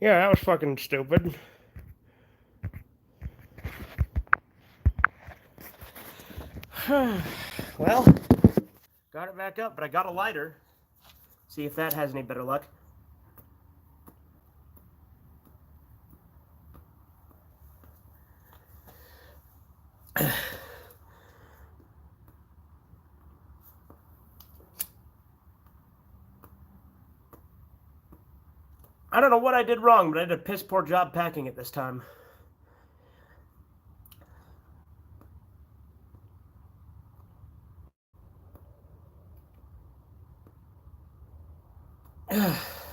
Yeah, that was fucking stupid. Well, got it back up, but I got a lighter. See if that has any better luck. I don't know what I did wrong, but I did a piss poor job packing it this time.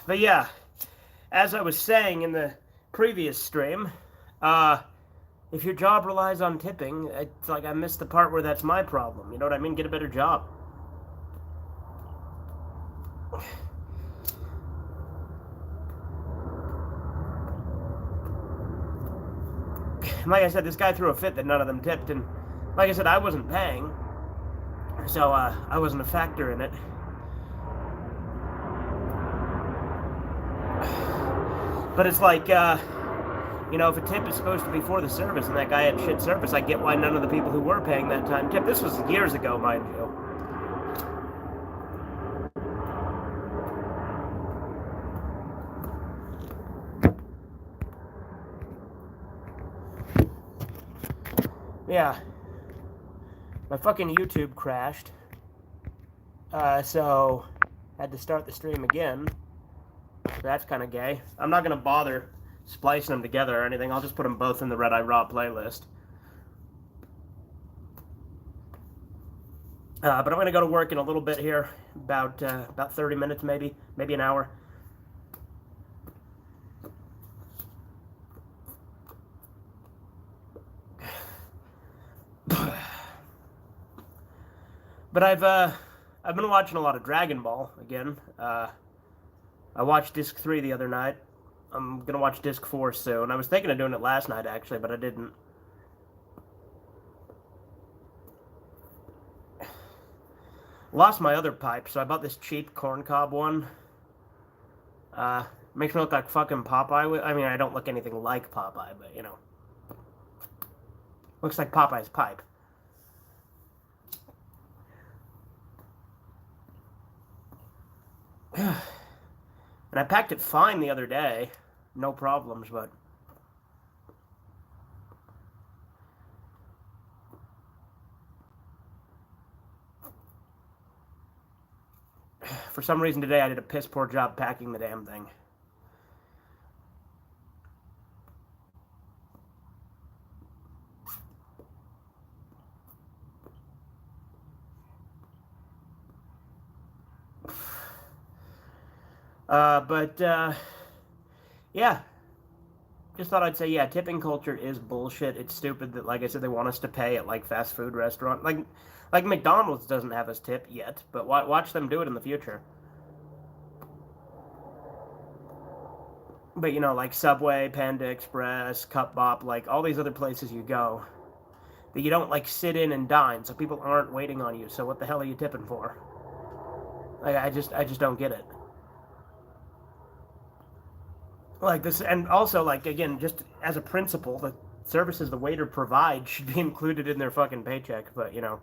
But yeah, as I was saying in the previous stream, if your job relies on tipping, it's like I missed the part where that's my problem. You know what I mean? Get a better job. Like I said, this guy threw a fit that none of them tipped, and like I said, I wasn't paying, so I wasn't a factor in it. But it's like, you know, if a tip is supposed to be for the service and that guy had shit service, I get why none of the people who were paying that time tip. This was years ago, mind you. Yeah. My fucking YouTube crashed. So had to start the stream again. That's kind of gay. I'm not gonna bother splicing them together or anything. I'll just put them both in the Red Eye Raw playlist. But I'm gonna go to work in a little bit here, about 30 minutes, maybe an hour. But I've been watching a lot of Dragon Ball again. I watched Disc 3 the other night. I'm gonna watch Disc 4 soon. I was thinking of doing it last night actually, but I didn't. Lost my other pipe, so I bought this cheap corncob one. Makes me look like fucking Popeye. I mean, I don't look anything like Popeye, but you know, looks like Popeye's pipe. And I packed it fine the other day, no problems, but for some reason today I did a piss poor job packing the damn thing. Yeah, just thought I'd say, yeah, tipping culture is bullshit. It's stupid that, like I said, they want us to pay at like fast food restaurant. Like McDonald's doesn't have us tip yet, but watch them do it in the future. But you know, like Subway, Panda Express, Cup Bop, like all these other places you go, that you don't like sit in and dine, so people aren't waiting on you. So what the hell are you tipping for? Like I just don't get it. Like this, and also like again, just as a principle, the services the waiter provides should be included in their fucking paycheck. But you know,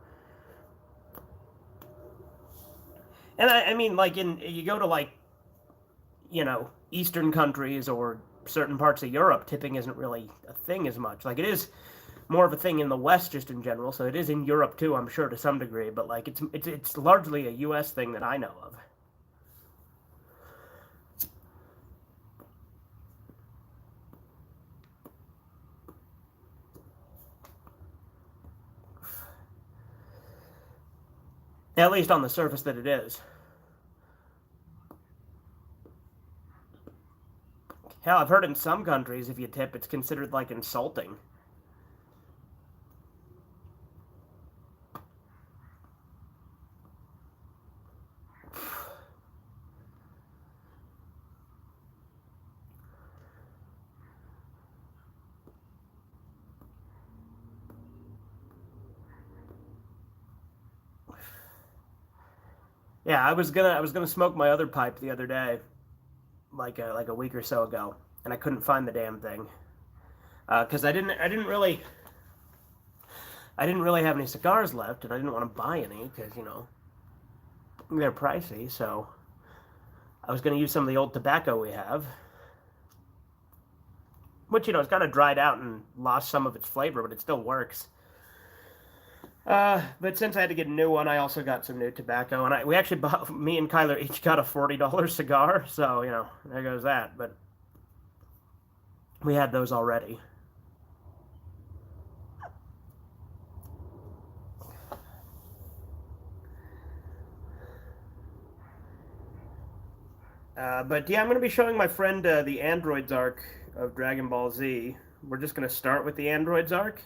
and I mean, like in you go to like you know Eastern countries or certain parts of Europe, tipping isn't really a thing as much. Like it is more of a thing in the West, just in general. So it is in Europe too, I'm sure to some degree. But like it's largely a U.S. thing that I know of. At least on the surface that it is. Hell, I've heard in some countries if you tip, it's considered like insulting. Yeah, I was gonna smoke my other pipe the other day, like a week or so ago, and I couldn't find the damn thing because I didn't really have any cigars left, and I didn't want to buy any because, you know, they're pricey. So I was going to use some of the old tobacco we have, which, you know, it's kind of dried out and lost some of its flavor, but it still works. But since I had to get a new one, I also got some new tobacco, and we actually bought, me and Kyler each got a $40 cigar, so, you know, there goes that, but we had those already. But yeah, I'm going to be showing my friend the Androids arc of Dragon Ball Z. We're just going to start with the Androids arc,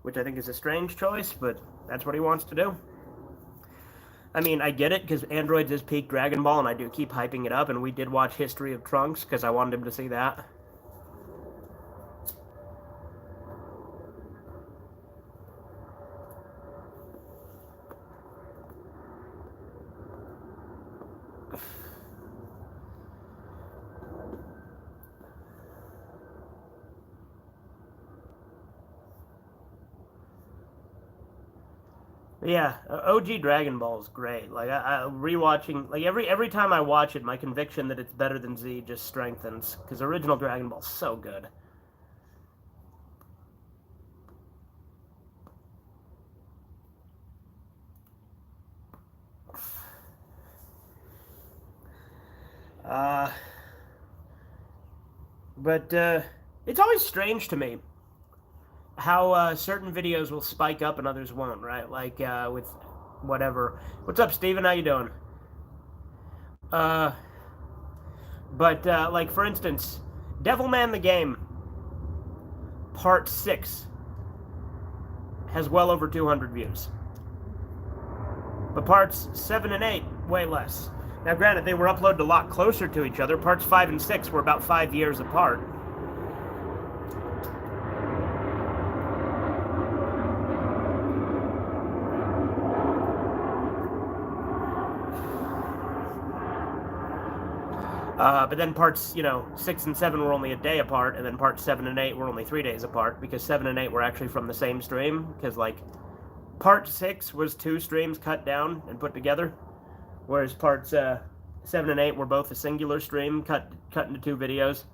which I think is a strange choice, but that's what he wants to do. I mean, I get it, because Androids is peak Dragon Ball, and I do keep hyping it up, and we did watch History of Trunks, because I wanted him to see that. Yeah, OG Dragon Ball is great. Like I rewatching, like every time I watch it, my conviction that it's better than Z just strengthens, because original Dragon Ball's so good. But it's always strange to me how certain videos will spike up and others won't, right? Like with whatever. What's up, Steven? How you doing? But like for instance, Devilman the Game Part 6 has well over 200 views. But parts 7 and 8, way less. Now granted, they were uploaded a lot closer to each other. Parts 5 and 6 were about 5 years apart. But then parts, you know, 6 and 7 were only a day apart, and then parts 7 and 8 were only 3 days apart, because 7 and 8 were actually from the same stream, because, like, part 6 was 2 streams cut down and put together, whereas parts 7 and 8 were both a singular stream cut into 2 videos.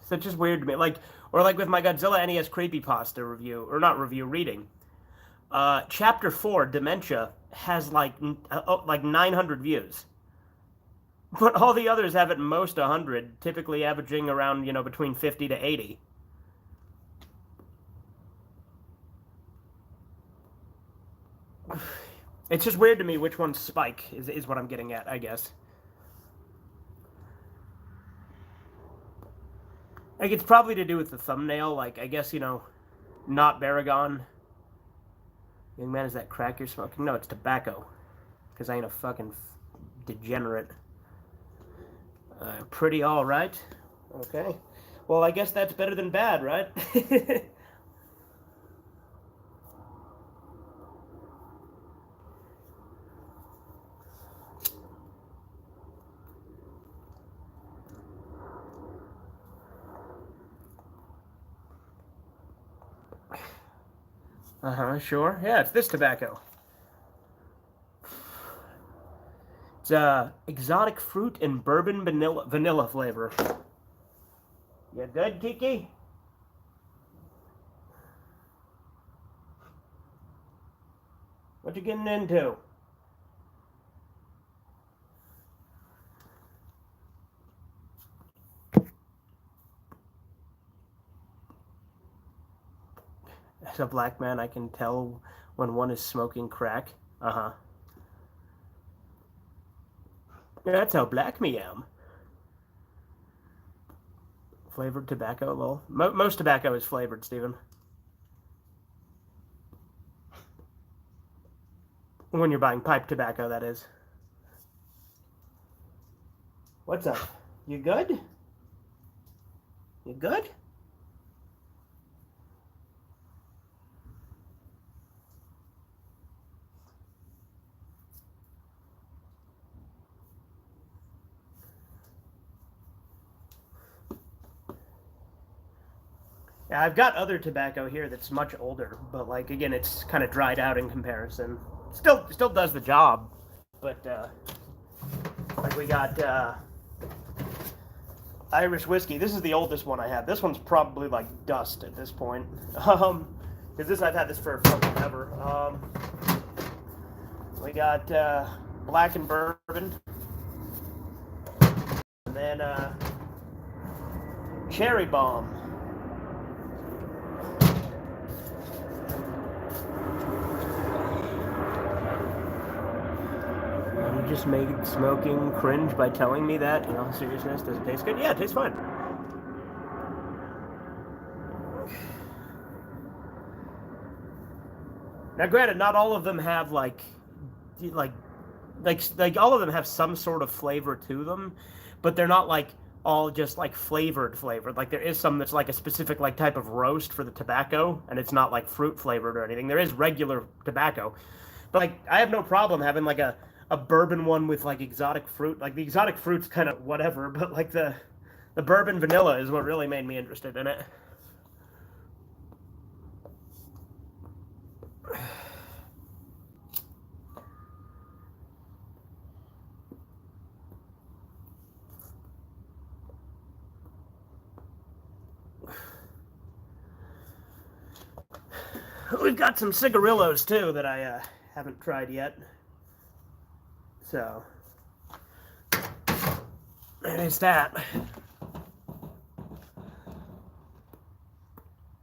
So it's just weird to me. Like, or like with my Godzilla NES Creepypasta review, or not review, reading. Chapter 4, Dementia, has like 900 views. But all the others have at most 100, typically averaging around, you know, between 50 to 80. It's just weird to me which ones spike, is what I'm getting at, I guess. Like, it's probably to do with the thumbnail. Like, I guess, you know, not Baragon. Young man, is that crack you're smoking? No, it's tobacco. Because I ain't a fucking degenerate. Pretty alright. Okay. Well, I guess that's better than bad, right? Sure. Yeah, it's this tobacco. It's exotic fruit and bourbon vanilla flavor. You good, Kiki? What you getting into? As a black man, I can tell when one is smoking crack. Yeah, that's how black me am. Flavored tobacco, lol. Most tobacco is flavored, Steven. When you're buying pipe tobacco, that is. What's up? You good? You good? Yeah, I've got other tobacco here that's much older, but like again, it's kind of dried out in comparison. Still does the job, but like we got Irish whiskey. This is the oldest one I have. This one's probably like dust at this point, because this I've had this for fucking ever. We got black and bourbon, and then cherry bomb. You just made smoking cringe by telling me that. In all seriousness, does it taste good? Yeah, it tastes fine. Now, granted, not all of them have like all of them have some sort of flavor to them, but they're not like all just like flavored. Like there is some that's like a specific like type of roast for the tobacco, and it's not like fruit flavored or anything. There is regular tobacco, but like I have no problem having like a bourbon one with like exotic fruit. Like the exotic fruit's kind of whatever, but like the bourbon vanilla is what really made me interested in it. We've got some cigarillos too that I haven't tried yet. So there's that.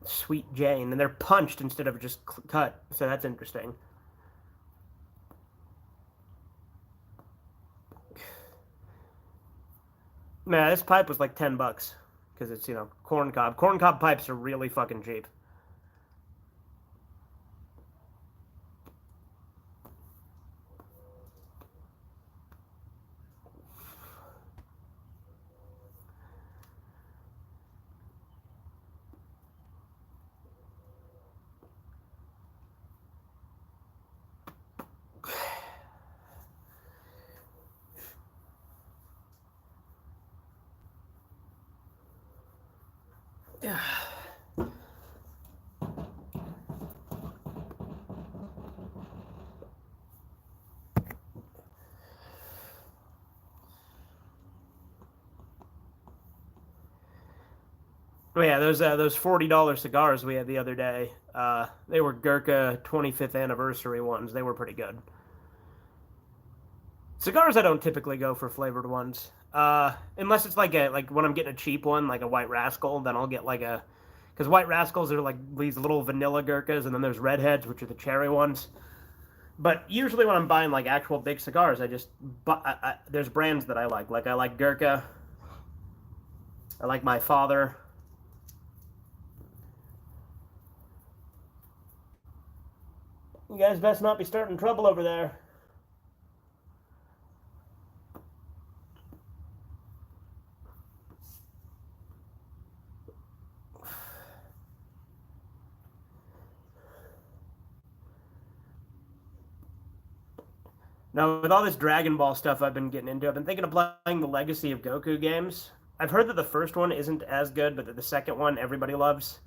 Sweet Jane, and they're punched instead of just cut, so that's interesting. Man, this pipe was like $10 because it's corn cob. Corn cob pipes are really fucking cheap. Yeah. Oh yeah, those $40 cigars we had the other day. They were Gurkha 25th anniversary ones. They were pretty good. Cigars, I don't typically go for flavored ones, unless it's like when I'm getting a cheap one, like a White Rascal. Then I'll get like a, because White Rascals are like these little vanilla Gurkhas, and then there's Redheads, which are the cherry ones. But usually when I'm buying like actual big cigars, there's brands that I like. Like I like Gurkha. I like My Father. You guys best not be starting trouble over there. Now, with all this Dragon Ball stuff I've been getting into, I've been thinking of playing the Legacy of Goku games. I've heard that the first one isn't as good, but that the second one everybody loves.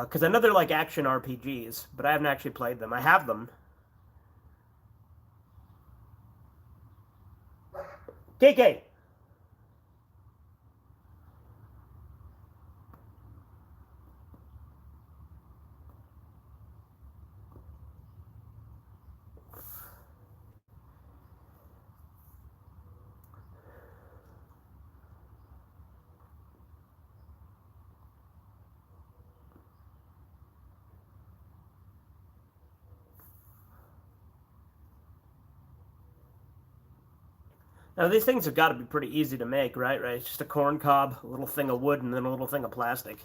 Because I know they're like action RPGs, but I haven't actually played them. I have them. KK! Now, these things have got to be pretty easy to make, right? Right? It's just a corn cob, a little thing of wood, and then a little thing of plastic.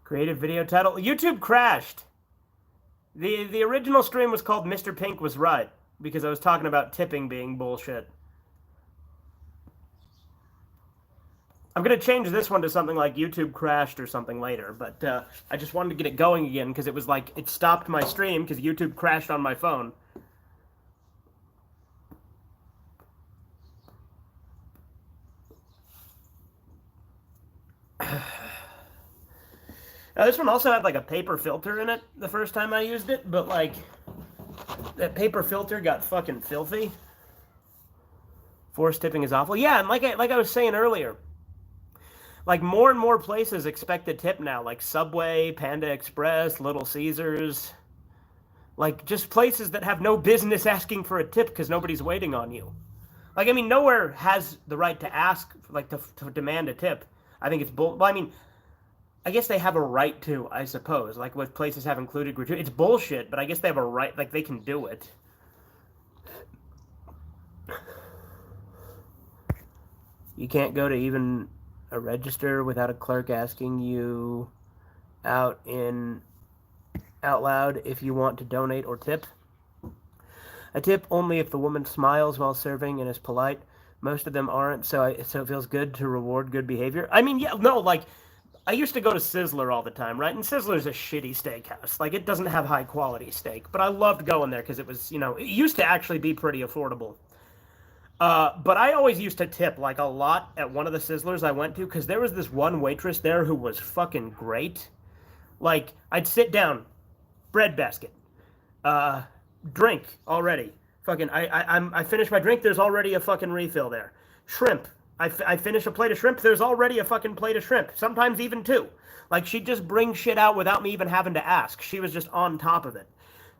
Creative video title. YouTube crashed. The original stream was called Mr. Pink Was Right, because I was talking about tipping being bullshit. I'm going to change this one to something like YouTube crashed or something later, but I just wanted to get it going again because it was like, it stopped my stream because YouTube crashed on my phone. This one also had like a paper filter in it the first time I used it, but like that paper filter got fucking filthy. Forced tipping is awful. Yeah, and like I was saying earlier, like more and more places expect a tip now, like Subway, Panda Express, Little Caesars. Like just places that have no business asking for a tip because nobody's waiting on you. Like, I mean, nowhere has the right to ask, like to demand a tip. I think it's bull. Well, I mean, I guess they have a right to, I suppose. Like, with places have included gratuity. It's bullshit, but I guess they have a right, like, they can do it. You can't go to even a register without a clerk asking you out loud if you want to donate or tip. A tip only if the woman smiles while serving and is polite. Most of them aren't, so it feels good to reward good behavior. I mean, yeah, no, like, I used to go to Sizzler all the time, right? And Sizzler's a shitty steakhouse. Like, it doesn't have high-quality steak. But I loved going there because it was, you know, it used to actually be pretty affordable. But I always used to tip, like, a lot at one of the Sizzlers I went to because there was this one waitress there who was fucking great. Like, I'd sit down, bread basket, drink already. Fucking, I finish my drink, there's already a fucking refill there. Shrimp. I finish a plate of shrimp, there's already a fucking plate of shrimp. Sometimes even two. Like, she'd just bring shit out without me even having to ask. She was just on top of it.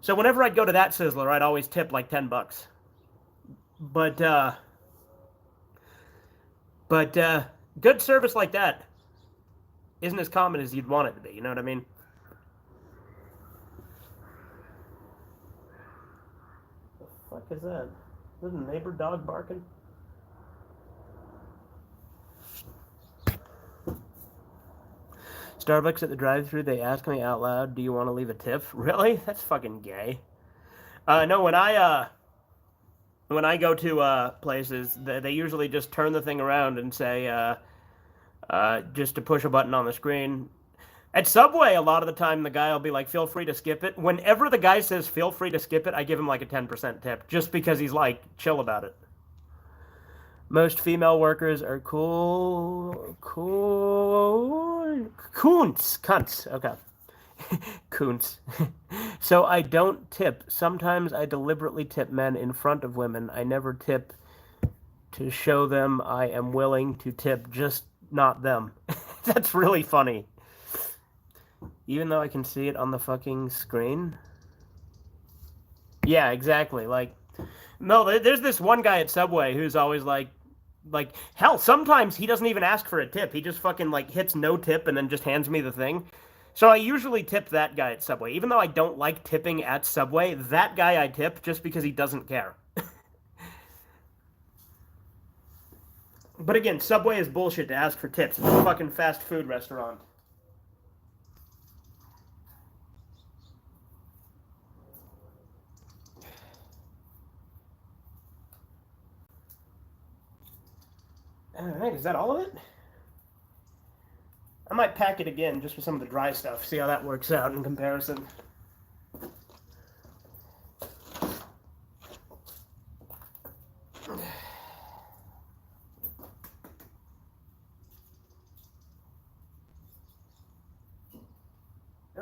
So whenever I'd go to that Sizzler, I'd always tip like $10. But good service like that isn't as common as you'd want it to be, you know what I mean? What the fuck is that? Is a neighbor dog barking? Starbucks at the drive-thru, they ask me out loud, do you want to leave a tip? Really? That's fucking gay. No, when I go to places, they usually just turn the thing around and say, just to push a button on the screen. At Subway, a lot of the time, the guy will be like, feel free to skip it. Whenever the guy says, feel free to skip it, I give him like a 10% tip, just because he's like, chill about it. Most female workers are coons, cunts, okay. Coons. So I don't tip. Sometimes I deliberately tip men in front of women. I never tip to show them I am willing to tip, just not them. That's really funny. Even though I can see it on the fucking screen. Yeah, exactly. Like, no, there's this one guy at Subway who's always like, hell, sometimes he doesn't even ask for a tip. He just fucking, like, hits no tip and then just hands me the thing. So I usually tip that guy at Subway. Even though I don't like tipping at Subway, that guy I tip just because he doesn't care. But again, Subway is bullshit to ask for tips. It's a fucking fast food restaurant. Alright, is that all of it? I might pack it again just for some of the dry stuff, see how that works out in comparison.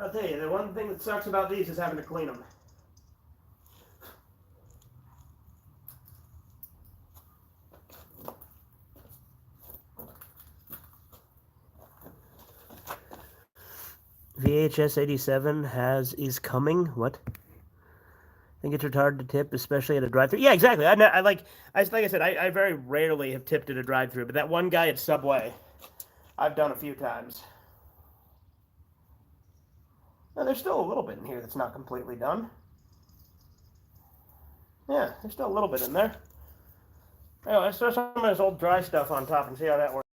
I'll tell you, the one thing that sucks about these is having to clean them. VHS 87 is coming. What? I think it's retarded to tip, especially at a drive-thru. Yeah, exactly. Like I said, I very rarely have tipped at a drive-thru, but that one guy at Subway, I've done a few times. Now, there's still a little bit in here that's not completely done. Yeah, there's still a little bit in there. Anyway, let's throw some of this old dry stuff on top and see how that works.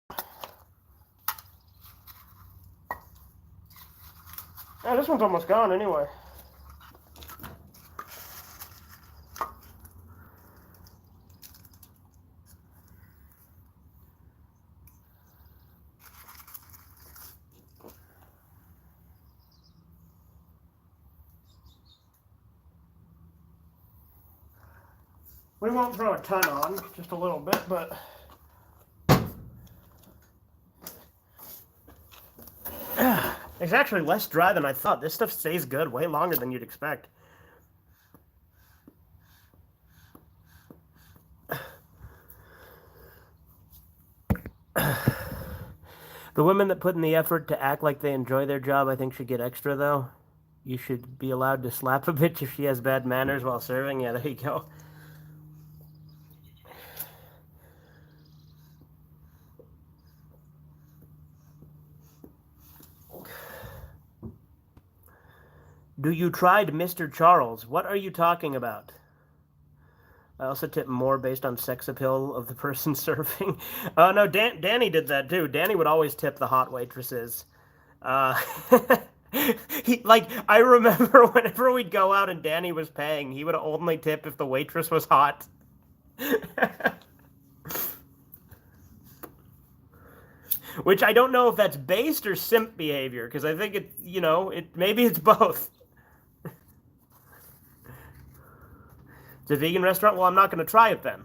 Oh, this one's almost gone anyway. We won't throw a ton on, just a little bit, but it's actually less dry than I thought. This stuff stays good way longer than you'd expect. The women that put in the effort to act like they enjoy their job, I think, should get extra, though. You should be allowed to slap a bitch if she has bad manners while serving. Yeah, there you go. Do you tried Mr. Charles? What are you talking about? I also tip more based on sex appeal of the person serving. Oh, no, Danny did that, too. Danny would always tip the hot waitresses. I remember whenever we'd go out and Danny was paying, he would only tip if the waitress was hot. Which I don't know if that's based or simp behavior, because I think maybe it's both. It's a vegan restaurant? Well, I'm not going to try it then.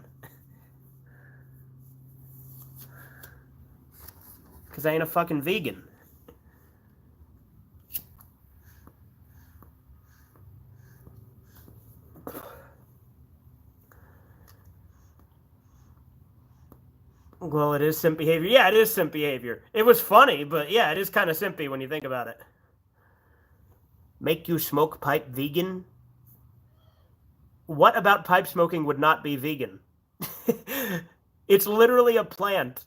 Because I ain't a fucking vegan. Well, it is simp behavior. Yeah, it is simp behavior. It was funny, but yeah, it is kind of simpy when you think about it. Make you smoke pipe vegan? What about pipe smoking would not be vegan? It's literally a plant.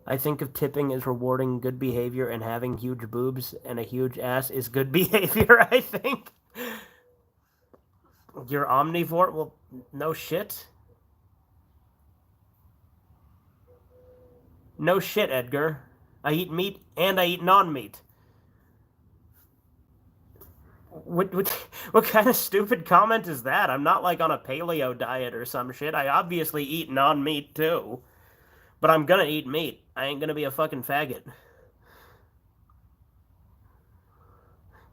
I think of tipping as rewarding good behavior, and having huge boobs and a huge ass is good behavior, I think. You're omnivore? Well, no shit. No shit, Edgar. I eat meat and I eat non-meat. What kind of stupid comment is that? I'm not like on a paleo diet or some shit. I obviously eat non-meat too. But I'm gonna eat meat. I ain't gonna be a fucking faggot.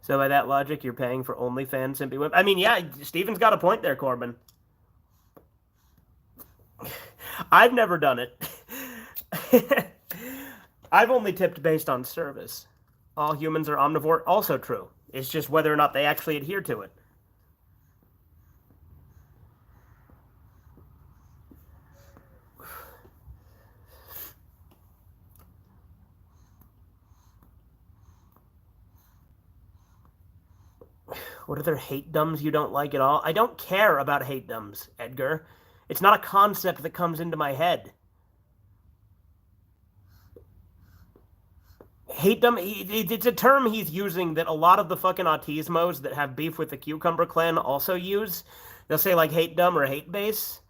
So by that logic, you're paying for OnlyFans simply women. I mean, yeah, Steven's got a point there, Corbin. I've never done it. I've only tipped based on service. All humans are omnivore. Also true. It's just whether or not they actually adhere to it. What other hate-doms you don't like at all? I don't care about hate-doms, Edgar. It's not a concept that comes into my head. Hate-dom, it's a term he's using that a lot of the fucking autismos that have beef with the Cucumber Clan also use. They'll say, like, hate-dom or hate-base.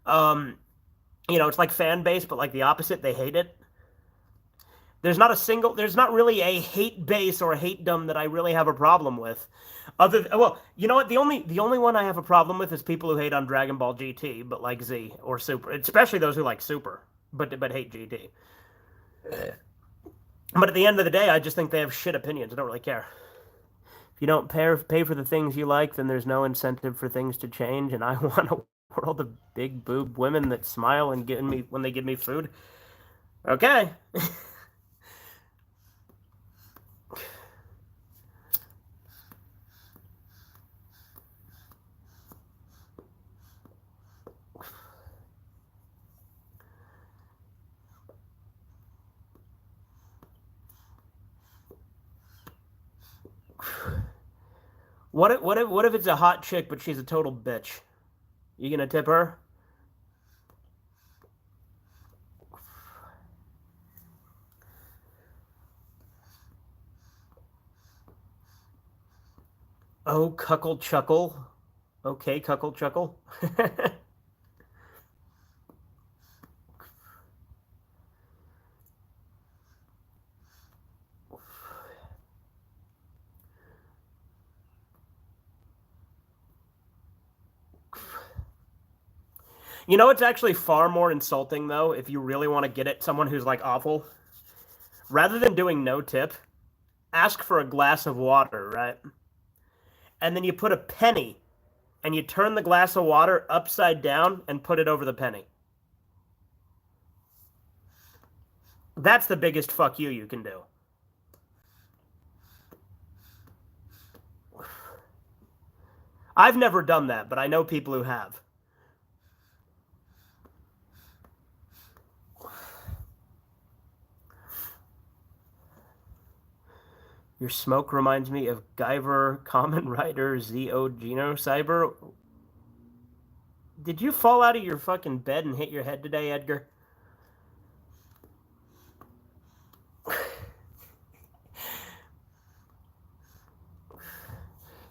It's like fan-base, but like the opposite, they hate it. There's not really a hate base or a hate dumb that I really have a problem with. Well, you know what? The only one I have a problem with is people who hate on Dragon Ball GT, but like Z or Super, especially those who like Super, but hate GT. But at the end of the day, I just think they have shit opinions. I don't really care. If you don't pay for the things you like, then there's no incentive for things to change, and I want to world of big boob women that smile and give me when they give me food. Okay. What if it's a hot chick but she's a total bitch? You gonna tip her? Oh, cuckle chuckle. Okay, cuckle chuckle. You know, it's actually far more insulting, though, if you really want to get at someone who's, like, awful. Rather than doing no tip, ask for a glass of water, right? And then you put a penny, and you turn the glass of water upside down and put it over the penny. That's the biggest fuck you can do. I've never done that, but I know people who have. Your smoke reminds me of Guyver, Common Rider, ZO, Geno, Cyber. Did you fall out of your fucking bed and hit your head today, Edgar?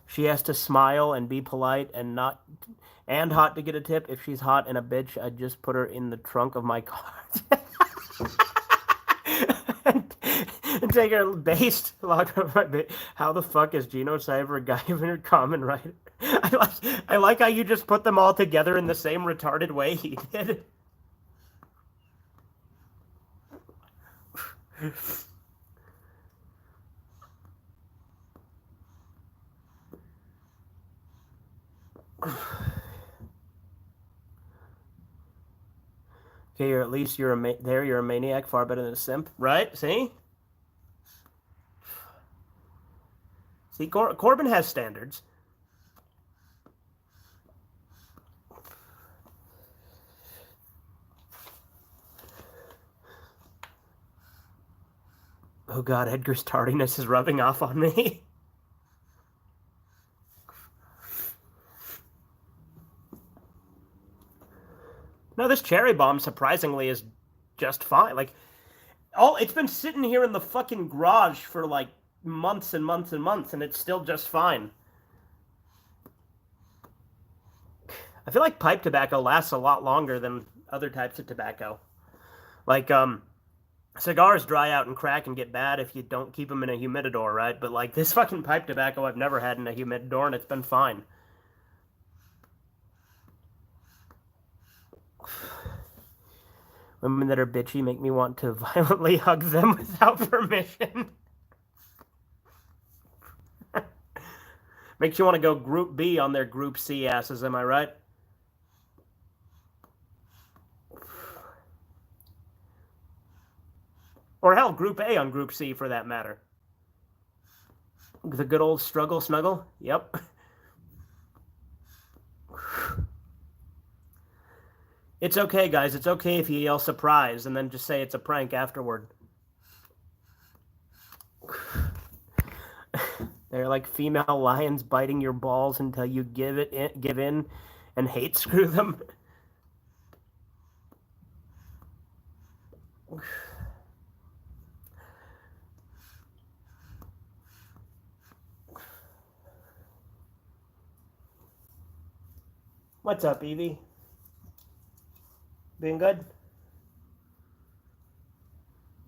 She has to smile and be polite and not and hot to get a tip. If she's hot and a bitch, I'd just put her in the trunk of my car. and take her based lock of my bit. How the fuck is Geno Cyber a guy in Common Rider? I like how you just put them all together in the same retarded way he did. Okay, at least you're a maniac, far better than a simp, right? See? See, Corbin has standards. Oh god, Edgar's tardiness is rubbing off on me. No, this cherry bomb surprisingly is just fine. Like, it's been sitting here in the fucking garage for like months and months and months, and it's still just fine. I feel like pipe tobacco lasts a lot longer than other types of tobacco. Like, cigars dry out and crack and get bad if you don't keep them in a humidor, right? But like this fucking pipe tobacco I've never had in a humidor, and it's been fine. Women that are bitchy make me want to violently hug them without permission. Makes you want to go Group B on their Group C asses, am I right? Or hell, Group A on Group C for that matter. The good old struggle snuggle? Yep. It's okay, guys. It's okay if you yell surprise and then just say it's a prank afterward. They're like female lions biting your balls until you give in, and hate screw them. What's up, Evie? Being good?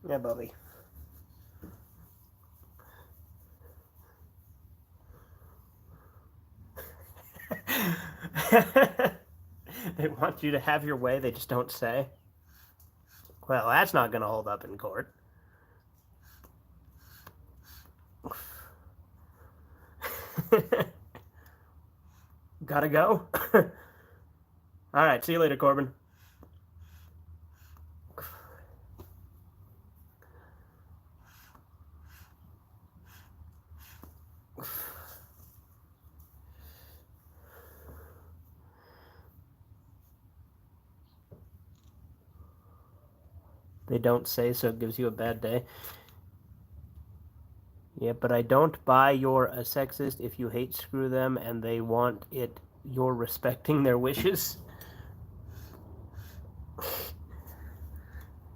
Yeah, Bubby. They want you to have your way, they just don't say. Well, that's not going to hold up in court. Gotta go. All right, see you later, Corbin. They don't say, so it gives you a bad day. Yeah, but I don't buy you're a sexist if you hate screw them and they want it. You're respecting their wishes.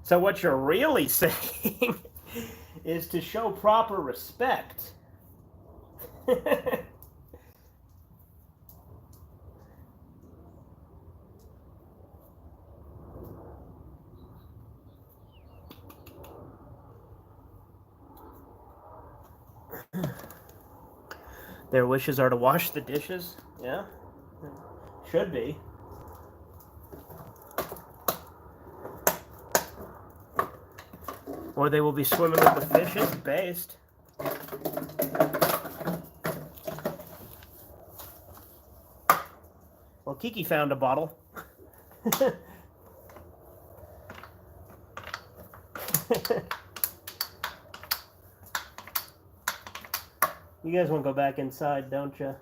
So what you're really saying is to show proper respect. Their wishes are to wash the dishes? Yeah. Should be. Or they will be swimming with the fishes, based. Well, Kiki found a bottle. You guys want to go back inside, don't you?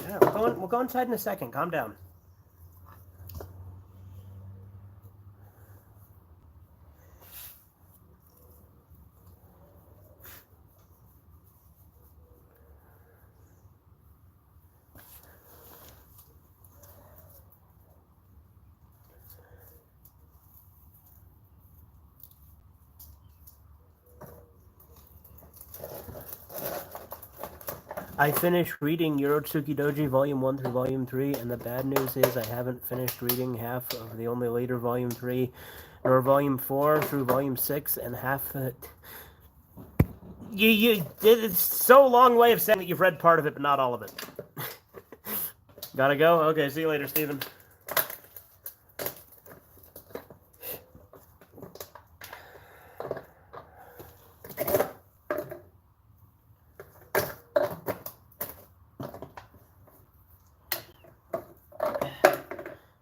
Yeah, we'll go inside in a second. Calm down. I finished reading Yorotsuki Doji Volume 1 through Volume 3, and the bad news is I haven't finished reading half of the only later Volume 3, nor Volume 4 through Volume 6, and half the... It's so long way of saying that you've read part of it, but not all of it. Gotta go? Okay, see you later, Steven.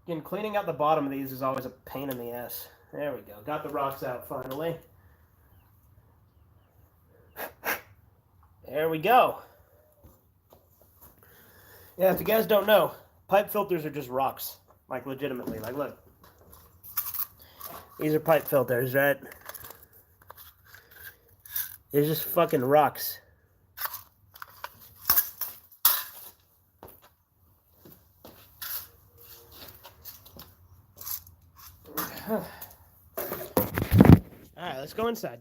Again, cleaning out the bottom of these is always a pain in the ass. There we go. Got the rocks out finally. There we go. Yeah, if you guys don't know, pipe filters are just rocks. Like, legitimately. Like, look. These are pipe filters, right? They're just fucking rocks. Alright, let's go inside.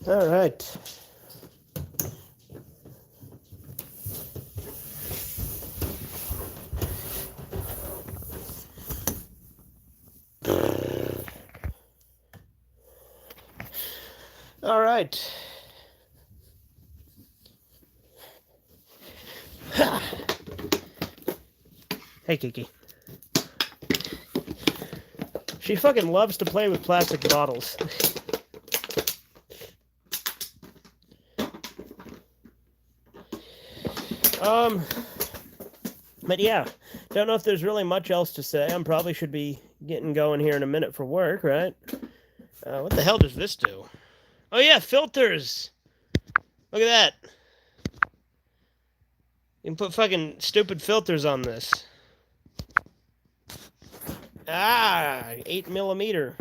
All right. All right. Hey, Kiki. She fucking loves to play with plastic bottles. But yeah, don't know if there's really much else to say. I probably should be getting going here in a minute for work, right? What the hell does this do? Oh yeah, filters! Look at that. You can put fucking stupid filters on this. Ah, 8mm.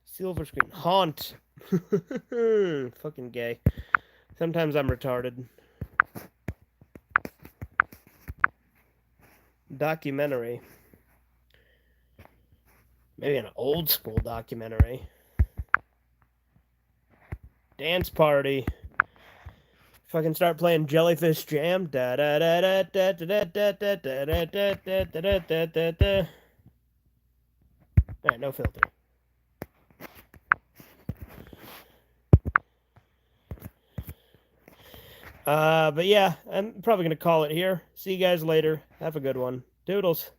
Silver screen. Haunt. Fucking gay. Sometimes I'm retarded. Documentary. Maybe an old school documentary. Dance party. Fucking start playing Jellyfish Jam. Da da da da da da da da da da da da da da da da. Alright, no filter. But yeah, I'm probably gonna call it here. See you guys later. Have a good one. Doodles.